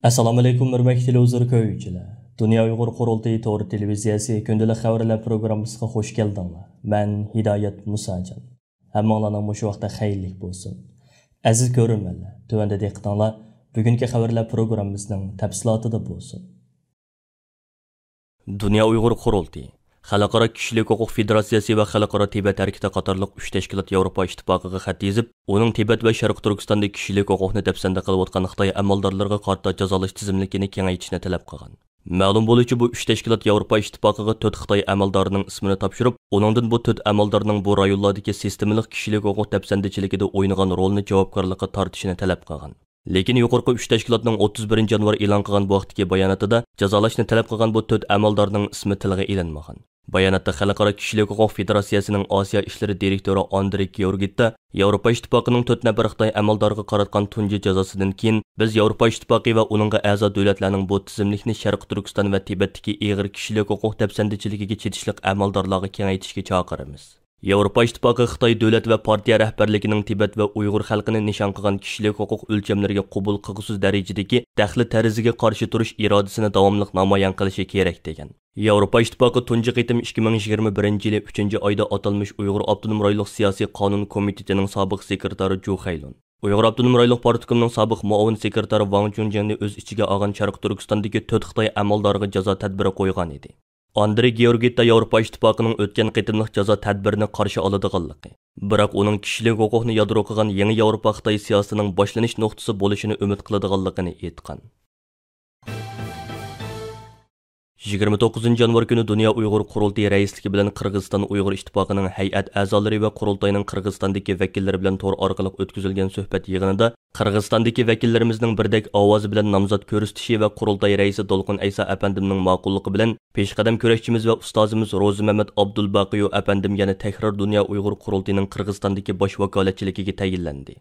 Assalomu alaykum hurmatli televizor ko'ruvchilar. Dunyo Uyg'ur qurultiyi to'g'ri televiziyasi kundalik xabarlar programmasiga xush keldinglar. Men Hidoyat Musajon. Hammanglarning mush vaqtda xayrlik bo'lsin. Aziz ko'ruvchilar, tuvanda diqqatinglar bugungi xabarlar programmasining tafsilotida bo'lsin. Dunyo Uyg'ur qurultiyi Xalqaro Kishilik huquq federatsiyasi va Xalqaro Tibet harakati qatorliq 3 tashkilot Yevropa ittifoqiga xat yozib, uning Tibet va Sharq Turkistonda kishilik huquqni dafsanda qilayotgan Xitoy amaldorlariga qarshi jazolash tizimligini kengaytirishni talab qilgan. Ma'lum bo'lishicha, bu 3 tashkilot Yevropa ittifoqiga 4 Xitoy amaldorining ismini topshirib, uningdan bu 4 amaldorning bu rayonlardagi sistemalik kishilik huquq dafsandichiligida o'ynagan rolni javobgarlikka tortishini talab qilgan. Lekin yuqorqi 3 tashkilotning 31 yanvar e'lon qilgan bu vaqtdagi bayonotida jazolashni talab qilgan bu 4 amaldorning ismi tilga ilinmagan. Bayonotda Xalqaro Kishilik huquq federatsiyasining Osiyo ishlari direktori Andrey Georgitta Yevropa ittifoqining 4 nafar Xitoy amaldoriga qaratgan tunji jazosidan keyin biz Yevropa ittifoqi va uningga a'zo davlatlarning bu tizimlikni Sharq Turkiston va Tibetdagi ig'ir kishilik huquq dafsandichiligiga chetishlik amaldorlarga kengaytirishga chaqiramiz. Yevropa ittifoqi Xitoy davlat va partiya rahbarligining Tibet va Uyg'ur xalqini nishon qilgan kishilik huquq o'lchamlariga qabul qilgusiz darajadagi daxli tarziga qarshi turish irodasini davomli namoyon qilishi kerak degan. Yevropa ittifoqi tunji qitim 2021-yil 3-oyda atalmış Uyg'ur Abdunum Rayonluq siyosiy qonun komitetining sobiq sekretari Ju Xaylun, Uyg'ur Abdunum Rayonluq partiyasining sobiq muavin sekretari Wang Junjanni o'z ichiga olgan Sharq Turkistondagi 4 Xitoy amaldoriga jazo tadbiri qo'ygan edi. Andrey Georgitta Yevropa ittifoqining o'tgan qitimliq jazo tadbirini qarshi oladiganligi, biroq uning kishilik huquqni yadro qilgan yangi Yevropa Xitoy siyosatining boshlanish nuqtasi bo'lishini umid qiladiganligini aytgan. 29 yanvar kuni Dunyo Uyg'ur qurultiyi raisligi bilan Qirg'iziston Uyg'ur ittifoqining hay'at a'zolari va qurultayning Qirg'izistondagi vakillari bilan to'r orqali o'tkazilgan suhbat yig'inida Qirg'izistondagi vakillarimizning birdek ovozi bilan nomzod ko'rsatishi va qurultay raisi Dolqin Aysa apandimning ma'qulligi bilan peshqadam kurashchimiz va ustozimiz Ro'zi Mamat Abdulbaqiy apandim yana takror Dunyo Uyg'ur qurultiyining Qirg'izistondagi bosh vakolatchiligiga tayinlandi.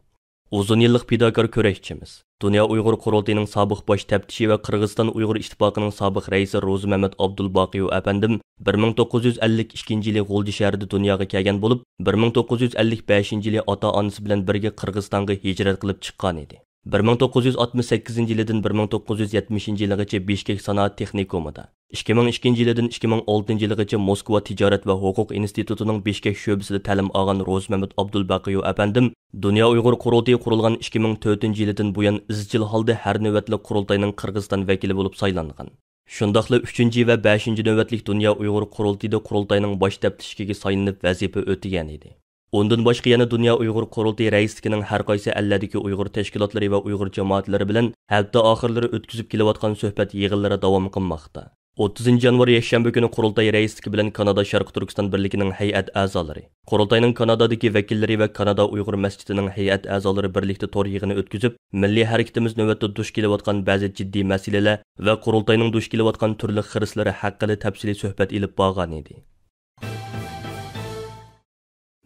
Uzun yillik fidokor kurashchimiz, Dunyo Uyg'ur qurultiyining sobiq bosh taftishi va Qirg'iziston Uyg'ur ittifoqining sobiq raisi Ro'zi Mamat Abdulbaqiy apandim 1952-yili G'ulji shahrida dunyoga kelgan bo'lib, 1955-yili ota-onasi bilan birga Qirg'izistonga hijrat qilib chiqqan edi. 1968-yildan 1970-yilgacha Bishkek sanoat texnikumida, 2002-yildan 2006-yilgacha Moskva tijorat va huquq institutining Bishkek sho'basida ta'lim olgan Ro'zi Mamat Abdulbaqiy apandim Dunyo Uyg'ur qurultiyi qurilgan 2004-yildan buyon izchil holda har navbatli qurultayning Qirg'iziston vakili bo'lib saylangan. Shundaqla 3 va 5-navbatlik Dunyo Uyg'ur qurultiyida qurultayning bosh taftishiga saylanib vazifa o'tagan edi. Ondan boshqa yana Dunyo Uyg'ur qurultiyi raisligining har qaysi alladagi Uyg'ur tashkilotlari va Uyg'ur jamoatlari bilan hafta oxirlari o'tkazib kelayotgan suhbat yig'inlari davom qilmoqda. 30 yanvar yakshanba kuni qurultay raisligi bilan Kanada Sharq Turkiston birligining hay'at a'zolari, qurultayning Kanadadagi vakillari va Kanada Uyg'ur masjidining hay'at a'zolari birlikda to'r yig'ini o'tkazib, milliy harakatimiz navbatda duch kelayotgan ba'zi jiddiy masalalar va qurultayning duch kelayotgan turli xirislari haqida tafsiliy suhbat olib borgan edi.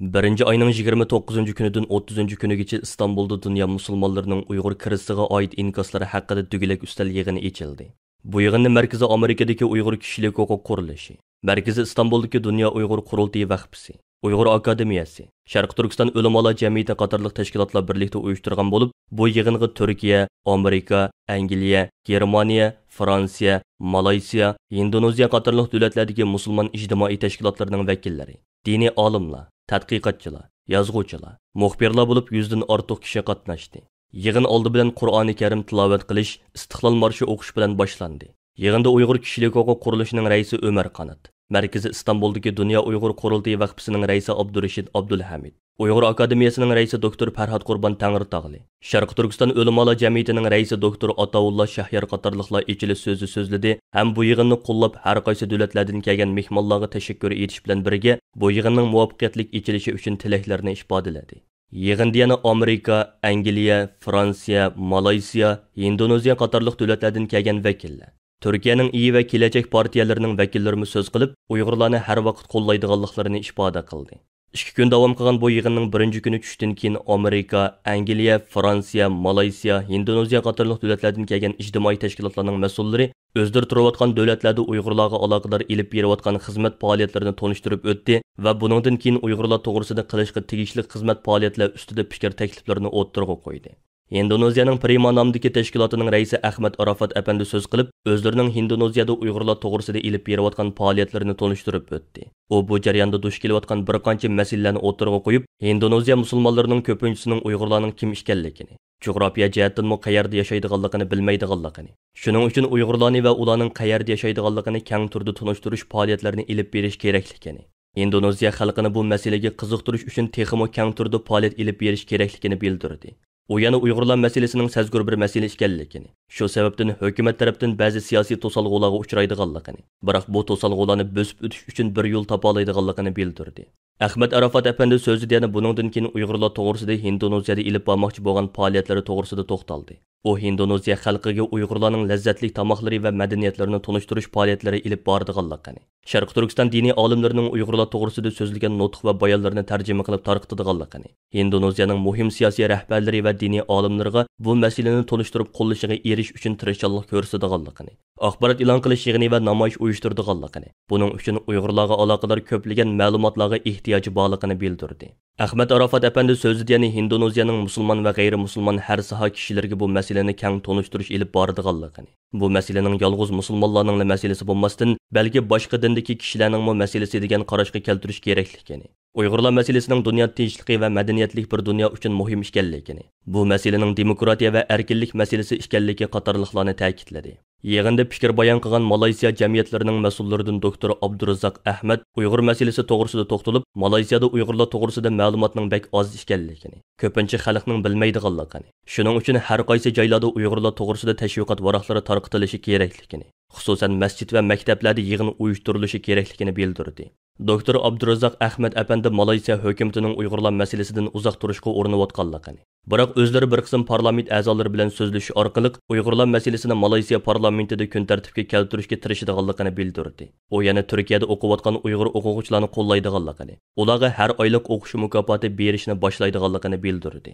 1-oyning 29 kunidan 30 kunigacha Istanbulda dunyo musulmonlarining Uyg'ur kirisiga oid inkoslari haqida tugilak ustal yig'ini ochildi. Bu yig'inni Markaziy Amerikadagi Uyg'ur kishilik huquq qurilishi, Markaziy Istanbuldagi Dunyo Uyg'ur qurultiyi vaqfisi, Uyg'ur akademiyasi, Sharq Turkiston ulamolar jamiyati qatorliq tashkilotlar birlikda uyushtirgan bo'lib, bu yig'inga Turkiya, Amerika, Angliya, Germaniya, Fransiya, Malayziya, Indoneziya qatorliq davlatlardagi musulmon ijtimoiy tashkilotlarining vakillari, diniy olimlar, tadqiqotchilar, yozuvchilar, muxbirlar bo'lib 100 dan ortiq kishi qatnashdi. Yig'in oldi bilan Qur'oni Karim tilovat qilish, istiqlol marshi o'qish bilan boshlandi. Yig'inda Uyg'ur kishilik huquq qurilishining raisi Ömer Qanat, Markaziy Istanbuldagi Dunyo Uyg'ur qurultiyi vaqfisining raisi Abdurashid Abdulhamid, Uyg'ur akademiyasining raisi doktor Farhad Qurban Tangritog'li, Sharq Turkiston ulamolar jamiyatining raisi doktor Ataullah Shahyar qatorliqlar ichilish so'zi so'zladi ham bu yig'inni qo'llab har qaysi davlatlardan kelgan mehmonlarga tashakkur etish bilan birga bu yig'inning muvaffaqiyatli ichilishi uchun tilaklarni ifodaladi. Yig'inda yana Amerika, Angliya, Fransiya, Malayziya, Indoneziya qatorliq davlatlardan kelgan vakillar, Turkiyaning iyi va kelajak partiyalarining vakillarimi so'z qilib, Uyg'urlarni har vaqt qo'llaydiganliklarini ifoda qildi. 2 kun davom qilgan bu yig'inning 1-kuni tushdan keyin Amerika, Angliya, Fransiya, Malayziya, Indoneziya qatorliq davlatlardan kelgan ijtimoiy tashkilotlarning mas'ullari o'zdir turayotgan davlatlarda Uyg'urlarga aloqador elib berayotgan xizmat faoliyatlarini tanishtirib o'tdi va buningdan keyin Uyg'urlar to'g'risida qilishga tegishli xizmat faoliyatlar ustida fikr takliflarini o'ttirg'a qo'ydi. Indoneziyaning Prima nomidagi tashkilotining raisi Ahmad Arafat apandi so'z qilib, o'zlarining Indoneziyada Uyg'urlar to'g'risida ilib berayotgan faoliyatlarini tonishtirib o'tdi. U bu jarayonda duch kelayotgan bir qancha masalalarni o'tirg'a qo'yib, Indoneziya musulmonlarining ko'pinchisining Uyg'urlarning kim ekanligini, jug'rofiya jihatdan qayerda yashaydiganligini bilmaydiganligini, shuning uchun Uyg'urlarni va ularning qayerda yashaydiganligini keng turda tonishtirish faoliyatlarini ilib berish kerakligini, Indoneziya xalqini bu masalaga qiziqtirish uchun texmo keng turda faoliyat ilib berish kerakligini bildirdi. U yana Uyg'urlar masalasining sazgur bir masala ekanligini, shu sababdan hukumat tarafdan ba'zi siyosiy to'salg'ularga uchraydiganligini, biroq bu to'salg'ularni bosib o'tish uchun bir yo'l topa oladiganligini bildirdi. Ahmad Arafat apandi so'zida yana buningdan keyin Uyg'urlar to'g'risida Indoneziyada ilib bormoqchi bo'lgan faoliyatlari to'g'risida to'xtaldi. U Indoneziya xalqiga Uyg'urlarning lazzatli tamoqlari va madaniyatlarini tonishtirish faoliyatlari ilib bordiganligini, Sharq Turkiston diniy olimlarining Uyg'urlar to'g'risida so'zlagan nutq va bayonlarni tarjima qilib tarqatadiganligini, Indoneziyaning muhim siyosiy rahbarlari va diniy olimlarga bu masalani tonishtirib qo'llashiga erish uchun tirishchanlik ko'rsatadiganligini, axborot e'lon qilish yig'ini va namoyish uyushtirdiganligini, buning uchun Uyg'urlarga aloqador ko'plagan ma'lumotlarga ehtiyoji borligini bildirdi. Ahmad Arafat apandi so'zida yana Indoneziyaning musulmon va g'ayri-musulmon har soha kishilarga bu masalani keng tonishtirish ilib bordiganligini, bu masalaning yolg'iz musulmonlarning masalasi bo'lmasdan, balki boshqa dindagi kishilarning masalasi degan qarashga keltirish kerakligini, Uyg'urlar masalasining dunyo tinchligi va madaniyatlik bir dunyo uchun muhim ekanligini, bu masalaning demokratiya va erkinlik masalasi ekanligi qatorliqlarni ta'kidladi. Yig'inda fikr bayon qilgan Malayziya jamiyatlarining mas'ullaridan doktor Abdurazzoq Ahmad Uyg'ur masalasi to'g'risida to'xtalib, Malayziyada Uyg'urlar to'g'risida ma'lumotning bek oz ekanligini, ko'pincha xalqning bilmaydiganligini, shuning uchun har qaysi joylarda Uyg'urlar to'g'risida tashviqot varaqlari tarqatilishi kerakligini, xususan masjid va maktablarda yig'in uyushtirilishi kerakligini bildirdi. Doktor Abdurazzoq Ahmad apandi Malayziya hukumatining Uyg'urlar masalasidan uzoq turishga urinayotganligini, biroq o'zlari bir qism parlament a'zolari bilan so'zlashish orqali Uyg'urlar masalasini Malayziya parlamentida kun tartibga keltirishga tirishadiganligini bildirdi. U yana Turkiyada o'qiyotgan Uyg'ur o'quvchilarni qo'llaydiganligini, ularga har oylik o'qish mukofoti berishni boshlaydiganligini bildirdi.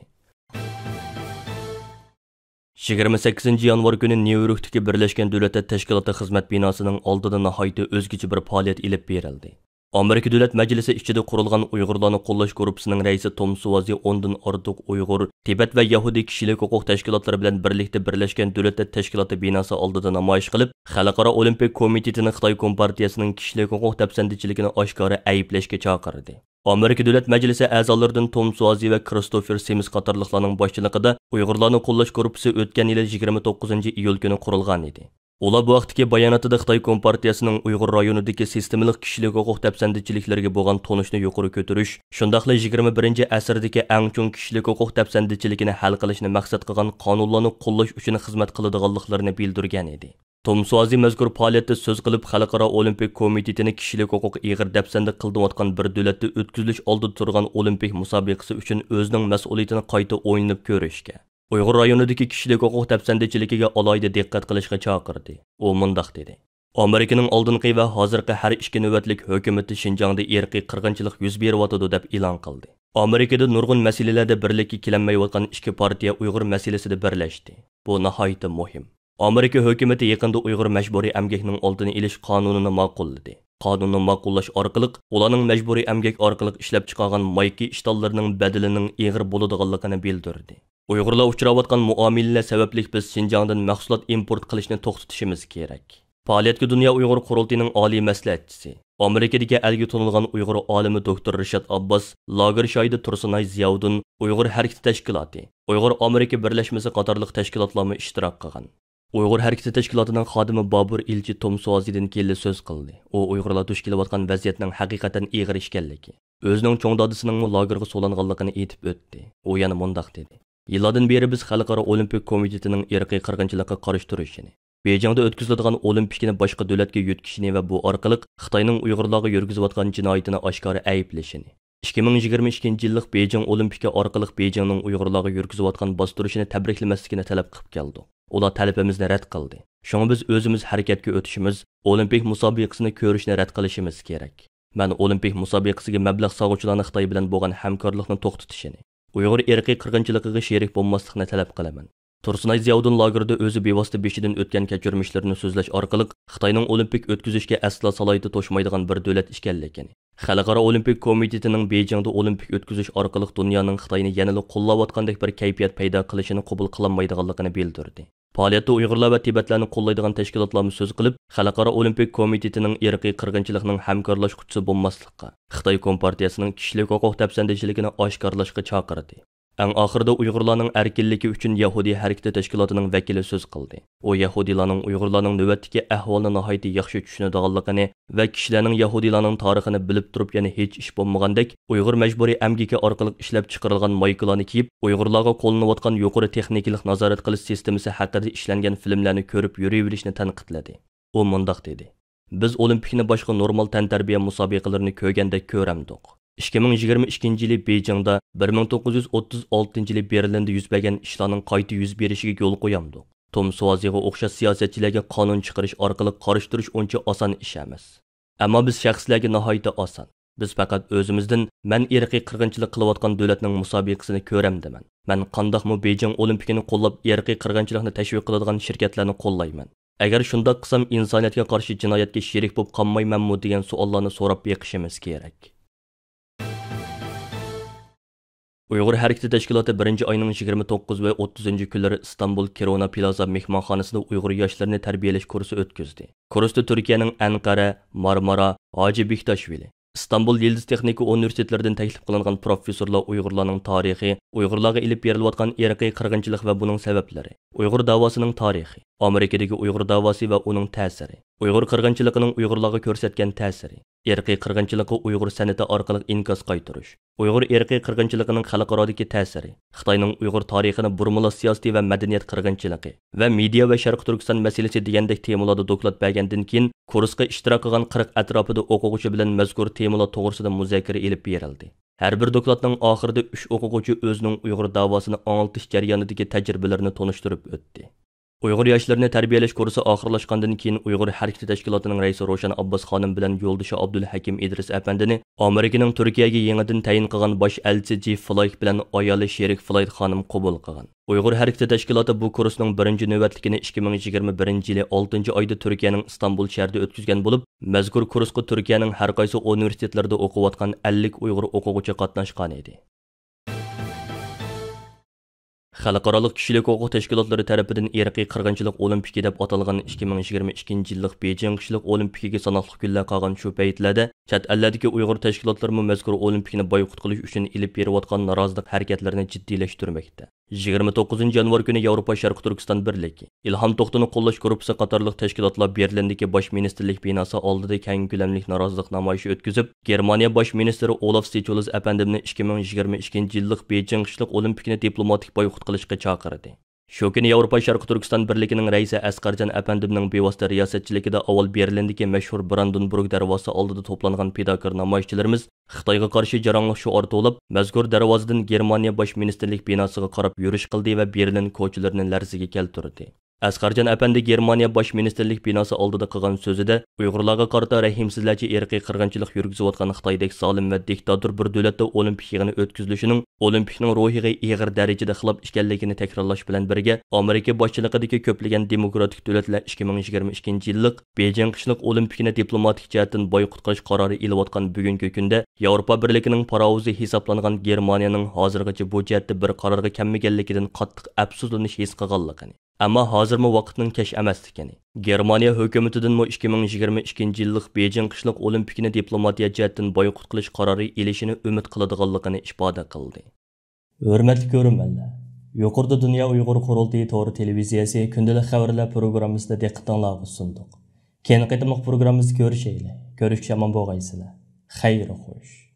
28 yanvar kuni Nyu-Yorkdagi Birlashgan Davlatlar Tashkiloti xizmat binosining oldida nihoyatda o'zgacha bir faoliyat ilib berildi. Amerika Davlat Majlisi ichida qurilgan Uyg'urlarni qo'llash guruhining raisi Tom Suvazi 10 dan ortiq Uyg'ur, Tibet va Yahudi kishilik huquq tashkilotlari bilan birlikda Birlashgan Davlatlar Tashkiloti binosi oldida namoyish qilib, Xalqaro Olimpik komitetining Xitoy Kompartiyasining kishilik huquq dafsandichiligini oshkora ayblashga chaqirdi. Amerika Davlat Majlisi a'zolaridan Tom Suvazi va Christopher Sims qatorliqlarning boshchiligida Uyg'urlarni qo'llash guruhi o'tgan yil 29-iyul kuni qurilgan edi. Ular bu vaqtdagi bayonotida Xitoy Kompartiyasining Uyg'ur rayonidagi sistemalik kishilik huquq dafsandichiliklarga bo'lgan tonishni yuqori ko'tarish, shundaqla 21-asrdagi eng chong kishilik huquq dafsandichiligini hal qilishni maqsad qilgan qonunlarni qo'llash uchun xizmat qiladiganliklarini bildirgan edi. Tom Suvazi mazkur faoliyatda so'z qilib, Xalqaro Olimpik komitetini kishilik huquq ig'ir dafsanda qildilayotgan bir davlatda o'tkazilish oldida turgan olimpik musobaqasi uchun o'zining mas'uliyatini qayta o'ynab ko'rishga, Uyg'ur rayonidagi kishilik huquq dafsandichiligiga alohida diqqat qilishga chaqirdi. U mundaq dedi: Amerikaning oldingi va hozirgi har ikki navbatlik hukumati Xinjiangda irqiy qirg'inchilik yuz beryotidi deb e'lon qildi. Amerikada nurg'un masalalarda birlikka kelinmayotgan ikki partiya Uyg'ur masalasida birlashdi. Bu nihoyatda muhim. Amerika hukumati yaqinda Uyg'ur majburiy emgakning oldini olish qonunini ma'qulladi. Qonunni ma'qullash orqali ularning majburiy emgak orqali ishlab chiqargan mayki ishtollarining badalining ig'ir bo'ladiganligini bildirdi. Uyg'urlar uchrayotgan muomalalar sababli biz Xinjiangdan mahsulot import qilishni to'xtatishimiz kerak. Faoliyatga Dunyo Uyg'ur qurultiyining oliy maslahatchisi, Amerikadagi algi tonilgan Uyg'ur olimi doktor Rishad Abbos, Lager shoyida Tursunay Ziyovdin, Uyg'ur harakati tashkiloti, Uyg'ur Amerika birlashmasi qatorliq tashkilotlarga ishtirok qilgan. Uyg'ur harakati tashkilotining xodimi Bobur Ilchi Tom Suvazidan keldi so'z qildi. U Uyg'urlar duch kelayotgan vaziyatning haqiqatan ig'ir ekanligi, o'zining cho'ng dadisining lagerga so'langanligini aytib o'tdi. U yana mundaq dedi: Yillardan beri biz Xalqaro Olimpik komitetining irqiy qirg'inchilikqa qarshi turishini, Beijingda o'tkaziladigan olimpikni boshqa davlatga yo'tkishini va bu orqali Xitoyning Uyg'urlarga yurgizayotgan jinoyatini oshkora ayblashini, 2022-yillik Beijing olimpiki orqali Beijingning Uyg'urlarga yurgizayotgan bostirishini tabriklamasligini talab qilib keldi. Ular talabimizni rad qildi. Shunga biz o'zimiz harakatga o'tishimiz, olimpik musobaqasini ko'rishni rad qilishimiz kerak. Men olimpik musobaqasiga mablag' sog'uvchilarni Xitoy bilan bo'lgan hamkorlikni to'xtatishini, Uyg'ur irqiy qirg'inchiligiga sherik bo'lmaslikni talab qilaman. Tursunay Ziyaudin lagerda o'zi bevosita beshidan o'tgan kechirmishlarini so'zlash orqali Xitoyning olimpik o'tkazishga aslo salohiyati to'shmaydigan bir davlat ekanligini, Xalqaro Olimpik Komitetining Beyjingda olimpik o'tkazish orqali dunyoning Xitoyni yanada qo'llayotgandek bir kayfiyat paydo qilishini qabul qilolmaydiganligini bildirdi. Faoliyatda Uyg'urlar va Tibetlarni qo'llaydigan tashkilotlarni so'z qilib, Xalqaro Olimpik Komitetining irqiy qirg'inchilikning hamkorlashuvchisi bo'lmaslikka, Xitoy Kompartiyasining kishilik huquq dafsandishligini oshkorlashga chaqirdi. Eng oxirida Uyg'urlarning erkinligi uchun Yahudiy harakati tashkilotining vakili so'z qildi. U Yahudiylarning Uyg'urlarning navbatdagi ahvolini nihoyatda yaxshi tushunadiganligini va kishilarning Yahudiylarning tarixini bilib turib, yana hech ish bo'lmagandek, Uyg'ur majburiy amgiki orqali ishlab chiqarilgan maykalarni kiyib, Uyg'urlarga qo'llanayotgan yuqori texnikalik nazorat qilish sistemasi haqida ishlangan filmlarni ko'rib yuraverishni tanqidladi. U mundaq dedi: "Biz olimpikni boshqa normal tantarbiya musobaqalarini ko'rgandek ko'ramdik. 2022 yili Beyjingda 1936 yili Berlinda yuz bergan ishlarning qayta yuz berishiga yo'l qo'yamdik. Tom Suaziga o'xshash siyosatchilarga qonun chiqarish orqali qarishtirish uncha oson ish emas. Ammo biz shaxslarga nihoyatda oson. Biz faqat o'zimizdan men irqiy qirg'inchilik qilayotgan davlatning musobaqasini ko'ramdiman. Men qandoqmi Beyjing olimpikini qo'llab irqiy qirg'inchilikni tashviq qiladigan shirkatlarni qo'llayman. Agar shunday qilsam insoniyatga qarshi jinoyatga sherik bo'lib qolmaymanmi degan savollarni so'rab beqishimiz kerak." Uyg'ur harakati tashkiloti 1-oyning 29 va 30 kunlari Istanbul Kirona Plaza mehmonxonasida Uyg'ur yoshlarini tarbiyalash kursi o'tkazdi. Kursda Turkiyaning Anqara, Marmara, Hoji Bektoshvili, İstanbul Yıldız Texnika Universitetlerinden təklif qilingan professorlar Uyg'urlarning tarixi, Uyg'urlarga ilib berilayotgan irqiy qirg'inchilik va buning sabablari, Uyg'ur davosining tarixi, Amerikadagi Uyg'ur davosi va uning ta'siri, Uyg'ur qirg'inchiligining Uyg'urlarga ko'rsatgan ta'siri, irqiy qirg'inchilikka Uyg'ur san'ati orqali inkos qaytarish, Uyg'ur irqiy qirg'inchiligining xalqarodagi ta'siri, Xitoyning Uyg'ur tarixini burmala siyosiy va madaniyat qirg'inchiligi va media va Sharq Turkiston masalasi degandek temalarda doklad bergandan keyin kursga ishtirok qilgan 40 atrofida o'quvchi bilan mazkur temalar to'g'risida muzokara elib berildi. Har bir dokladning oxirida 3 o'quvchi o'zining Uyg'ur davosini anglatish jarayonidagi tajribalarini tonishtirib o'tdi. Uyg'ur yoshlarini tarbiyalash kursi oxirlashgandan keyin Uyg'ur harakati tashkilotining raisi Roshan Abbos xonim bilan yo'ldoshi Abdulhakim Idris apandini Amerikaning Turkiyaga yangidan tayin qilgan bosh elchisi J. Floyd bilan ayoli Sherik Floyd xonim qabul qilgan. Uyg'ur harakati tashkiloti bu kursning 1-navbatligini 2021 yili 6-oyda Turkiyaning Istanbul shahrida o'tkazgan bo'lib, mazkur kursga Turkiyaning har qaysi universitetlarida o'qiyotgan 50 Uyg'ur o'quvchi qatnashgan edi. Xalqaro kishilik huquq tashkilotlari tarafidan irqiy qirg'inchilik olimpiki deb atalgan 2022 yillik Beyjing kishilik olimpikiga sanoqli kunlar qolgan shu paytlarda chet ellardagi Uyg'ur tashkilotlarimi mazkur olimpikni boykot qilish uchun ilib berayotgan norozilik harakatlarini jiddiylashtirmoqda. 29 yanvar kuni Yevropa Sharq Turkiston birligi, Ilhom To'xtini qo'llash guruhi qatorliq tashkilotlar Berlindagi bosh ministerlik binosi oldida keng ko'lamli norozilik namoyishi o'tkazib, Germaniya bosh ministri Olaf Scholz apandimni 2022 yillik Beyjing qishliq olimpikni diplomatik boykot qilishga chaqirdi. Shu kuni Yevropa Sharq Turkiston birligining raisi Asqarjon apandimning bevosita riyosatchiligida avval Berlindagi mashhur Brandenburg darvosi oldida to'plangan fidokor namoyishchilarimiz Xitoyga qarshi jaranglik shuor to'lib, mazkur darvozadan Germaniya bosh ministerlik binosiga qarab yurish qildi va Berlin ko'chalarini larzaga keltirdi. Asqarjon apandi Germaniya bosh ministerlik binosi oldida qilgan so'zida Uyg'urlarga qarata rahimsizlarcha irqiy qirg'inchilik yurgizayotgan Xitoydek zolim va diktator bir davlatda olimpik yig'ini o'tkazilishining olimpikning ruhiga ig'ir darajada xilof ekanligini takrorlash bilan birga, Amerika boshchiligidagi ko'plagan demokratik davlatlar 2022 yillik Beyjing qishliq olimpikni diplomatik jihatdan boykot qilish qarori ilayotgan bugungi kunda Yevropa birligining parovuzi hisoblangan Germaniyaning hozirgacha bu jihatda bir qarorga kelmaganligidan qattiq afsuslanish his qilganligini, ammo hozirmi vaqtning kech emasligini, Germaniya hukumatidan 2022 yillik Beyjing qishliq olimpikni diplomatiya jihatdan boykot qilish qarori ilishini umid qiladiganligini ifoda qildi. Hurmatli ko'ruvchilar, yuqorida Dunyo Uyg'ur qurultiyi to'g'ri televiziyasi kundalik xabarlar programmasida diqqatingizga sundiq. Keyin qaytmoq programmamizda ko'rishaylik. Ko'rishga omon bo'lgaysizlar. Xayr xo'sh.